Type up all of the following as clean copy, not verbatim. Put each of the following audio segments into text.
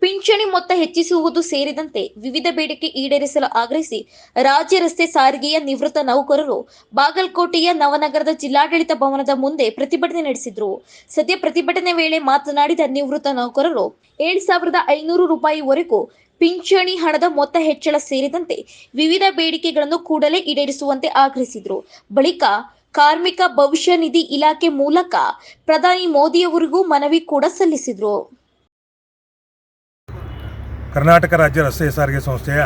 ಪಿಂಚಣಿ ಮೊತ್ತ ಹೆಚ್ಚಿಸುವುದು ಸೇರಿದಂತೆ ವಿವಿಧ ಬೇಡಿಕೆ ಈಡೇರಿಸಲು ಆಗ್ರಹಿಸಿ ರಾಜ್ಯ ರಸ್ತೆ ಸಾರಿಗೆಯ ನಿವೃತ್ತ ನೌಕರರು ಬಾಗಲಕೋಟೆಯ ನವನಗರದ ಜಿಲ್ಲಾಡಳಿತ ಭವನದ ಮುಂದೆ ಪ್ರತಿಭಟನೆ ನಡೆಸಿದರು. ಸದ್ಯ ಪ್ರತಿಭಟನೆ ವೇಳೆ ಮಾತನಾಡಿದ ನಿವೃತ್ತ ನೌಕರರು 7,500 ರೂಪಾಯಿವರೆಗೂ ಪಿಂಚಣಿ ಹಣದ ಮೊತ್ತ ಹೆಚ್ಚಳ ಸೇರಿದಂತೆ ವಿವಿಧ ಬೇಡಿಕೆಗಳನ್ನು ಕೂಡಲೇ ಈಡೇರಿಸುವಂತೆ ಆಗ್ರಹಿಸಿದರು. ಬಳಿಕ ಕಾರ್ಮಿಕ ಭವಿಷ್ಯ ನಿಧಿ ಇಲಾಖೆ ಮೂಲಕ ಪ್ರಧಾನಿ ಮೋದಿಯವರಿಗೂ ಮನವಿ ಕೂಡ ಸಲ್ಲಿಸಿದರು. ಕರ್ನಾಟಕ ರಾಜ್ಯ ರಸ್ತೆ ಸಾರಿಗೆ ಸಂಸ್ಥೆಯ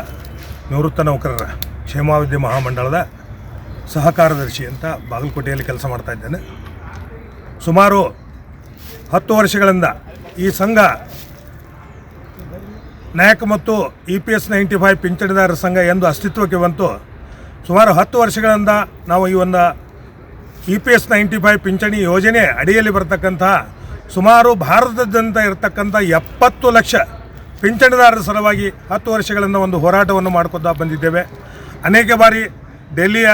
ನಿವೃತ್ತ ನೌಕರರ ಕ್ಷೇಮಾಭಿವೃದ್ಧಿ ಮಹಾಮಂಡಳದ ಸಹ ಕಾರ್ಯದರ್ಶಿ ಅಂತ ಬಾಗಲಕೋಟೆಯಲ್ಲಿ ಕೆಲಸ ಮಾಡ್ತಾ ಇದ್ದೇನೆ. ಸುಮಾರು 10 ವರ್ಷಗಳಿಂದ ಈ ಸಂಘ ನ್ಯಾಕ್ ಮತ್ತು EPS 95 ಪಿಂಚಣಿದಾರರ ಸಂಘ ಎಂದು ಅಸ್ತಿತ್ವಕ್ಕೆ ಬಂತು. ಸುಮಾರು 10 ವರ್ಷಗಳಿಂದ ನಾವು ಈ ಒಂದು EPS 95 ಪಿಂಚಣಿ ಯೋಜನೆ ಅಡಿಯಲ್ಲಿ ಬರತಕ್ಕಂಥ ಸುಮಾರು ಭಾರತದಾದ್ಯಂತ ಇರತಕ್ಕಂಥ 70 ಲಕ್ಷ ಪಿಂಚಣಿದಾರರ ಸಲುವಾಗಿ 10 ವರ್ಷಗಳಿಂದ ಒಂದು ಹೋರಾಟವನ್ನು ಮಾಡ್ಕೊತಾ ಬಂದಿದ್ದೇವೆ. ಅನೇಕ ಬಾರಿ ಡೆಲ್ಲಿಯ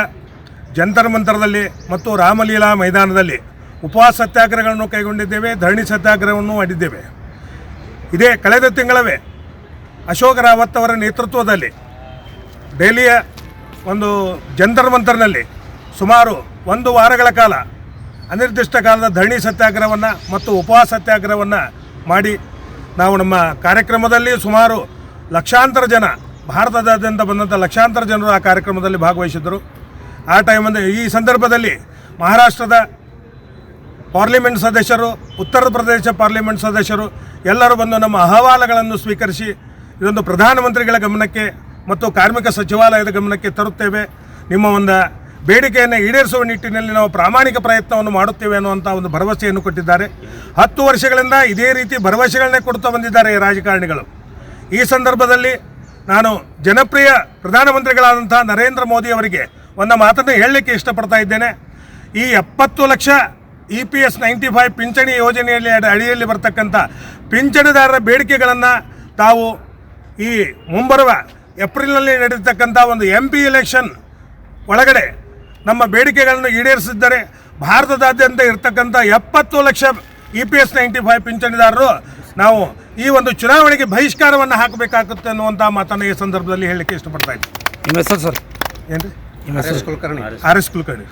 ಜಂತರ್ ಮಂತರದಲ್ಲಿ ಮತ್ತು ರಾಮಲೀಲಾ ಮೈದಾನದಲ್ಲಿ ಉಪವಾಸ ಸತ್ಯಾಗ್ರಹಗಳನ್ನು ಕೈಗೊಂಡಿದ್ದೇವೆ, ಧರಣಿ ಸತ್ಯಾಗ್ರಹವನ್ನು ಮಾಡಿದ್ದೇವೆ. ಇದೇ ಕಳೆದ ತಿಂಗಳವೇ ಅಶೋಕ್ ರಾವತ್ ಅವರ ನೇತೃತ್ವದಲ್ಲಿ ಡೆಲ್ಲಿಯ ಒಂದು ಜಂತರ್ ಮಂತರ್ನಲ್ಲಿ ಸುಮಾರು 1 ವಾರಗಳ ಕಾಲ ಅನಿರ್ದಿಷ್ಟ ಕಾಲದ ಧರಣಿ ಸತ್ಯಾಗ್ರಹವನ್ನು ಮತ್ತು ಉಪವಾಸ ಸತ್ಯಾಗ್ರಹವನ್ನು ಮಾಡಿ ನಾವು ನಮ್ಮ ಕಾರ್ಯಕ್ರಮದಲ್ಲಿ ಸುಮಾರು ಲಕ್ಷಾಂತರ ಜನ, ಭಾರತದಾದ್ಯಂತ ಬಂದಂಥ ಲಕ್ಷಾಂತರ ಜನರು ಆ ಕಾರ್ಯಕ್ರಮದಲ್ಲಿ ಭಾಗವಹಿಸಿದರು. ಆ ಟೈಮಲ್ಲಿ ಈ ಸಂದರ್ಭದಲ್ಲಿ ಮಹಾರಾಷ್ಟ್ರದ ಪಾರ್ಲಿಮೆಂಟ್ ಸದಸ್ಯರು, ಉತ್ತರ ಪ್ರದೇಶ ಪಾರ್ಲಿಮೆಂಟ್ ಸದಸ್ಯರು ಎಲ್ಲರೂ ಬಂದು ನಮ್ಮ ಅಹವಾಲುಗಳನ್ನು ಸ್ವೀಕರಿಸಿ ಇದೊಂದು ಪ್ರಧಾನಮಂತ್ರಿಗಳ ಗಮನಕ್ಕೆ ಮತ್ತು ಕಾರ್ಮಿಕ ಸಚಿವಾಲಯದ ಗಮನಕ್ಕೆ ತರುತ್ತೇವೆ, ನಿಮ್ಮ ಒಂದು ಬೇಡಿಕೆಯನ್ನು ಈಡೇರಿಸುವ ನಿಟ್ಟಿನಲ್ಲಿ ನಾವು ಪ್ರಾಮಾಣಿಕ ಪ್ರಯತ್ನವನ್ನು ಮಾಡುತ್ತೇವೆ ಅನ್ನುವಂಥ ಒಂದು ಭರವಸೆಯನ್ನು ಕೊಟ್ಟಿದ್ದಾರೆ. 10 ವರ್ಷಗಳಿಂದ ಇದೇ ರೀತಿ ಭರವಸೆಗಳನ್ನೇ ಕೊಡ್ತಾ ಬಂದಿದ್ದಾರೆ ಈ ರಾಜಕಾರಣಿಗಳು. ಈ ಸಂದರ್ಭದಲ್ಲಿ ನಾನು ಜನಪ್ರಿಯ ಪ್ರಧಾನಮಂತ್ರಿಗಳಾದಂಥ ನರೇಂದ್ರ ಮೋದಿ ಅವರಿಗೆ ಒಂದು ಮಾತನ್ನು ಹೇಳಲಿಕ್ಕೆ ಇಷ್ಟಪಡ್ತಾ ಇದ್ದೇನೆ. ಈ 70 ಲಕ್ಷ EPS 95 ಪಿಂಚಣಿ ಯೋಜನೆಯಲ್ಲಿ ಅಡಿಯಲ್ಲಿ ಬರ್ತಕ್ಕಂಥ ಪಿಂಚಣಿದಾರರ ಬೇಡಿಕೆಗಳನ್ನು ತಾವು ಈ ಮುಂಬರುವ ಏಪ್ರಿಲ್ನಲ್ಲಿ ನಡೆಯತಕ್ಕಂಥ ಒಂದು MP ಎಲೆಕ್ಷನ್ ಒಳಗಡೆ ನಮ್ಮ ಬೇಡಿಕೆಗಳನ್ನು ಈಡೇರಿಸಿದ್ದರೆ ಭಾರತದಾದ್ಯಂತ ಇರತಕ್ಕಂಥ 70 ಲಕ್ಷ EPS 95 ಪಿಂಚಣಿದಾರರು ನಾವು ಈ ಒಂದು ಚುನಾವಣೆಗೆ ಬಹಿಷ್ಕಾರವನ್ನು ಹಾಕಬೇಕಾಗುತ್ತೆ ಅನ್ನುವಂಥ ಮಾತನ್ನು ಈ ಸಂದರ್ಭದಲ್ಲಿ ಹೇಳಲಿಕ್ಕೆ ಇಷ್ಟಪಡ್ತಾ ಇದ್ದೀನಿ. ನಿಮ್ಮ ಹೆಸರು ಸರ್? ಏನು ರೀ? ನಿಮ್ಮ ಹೆಸರು? RS ಕುಲಕರ್ಣಿ.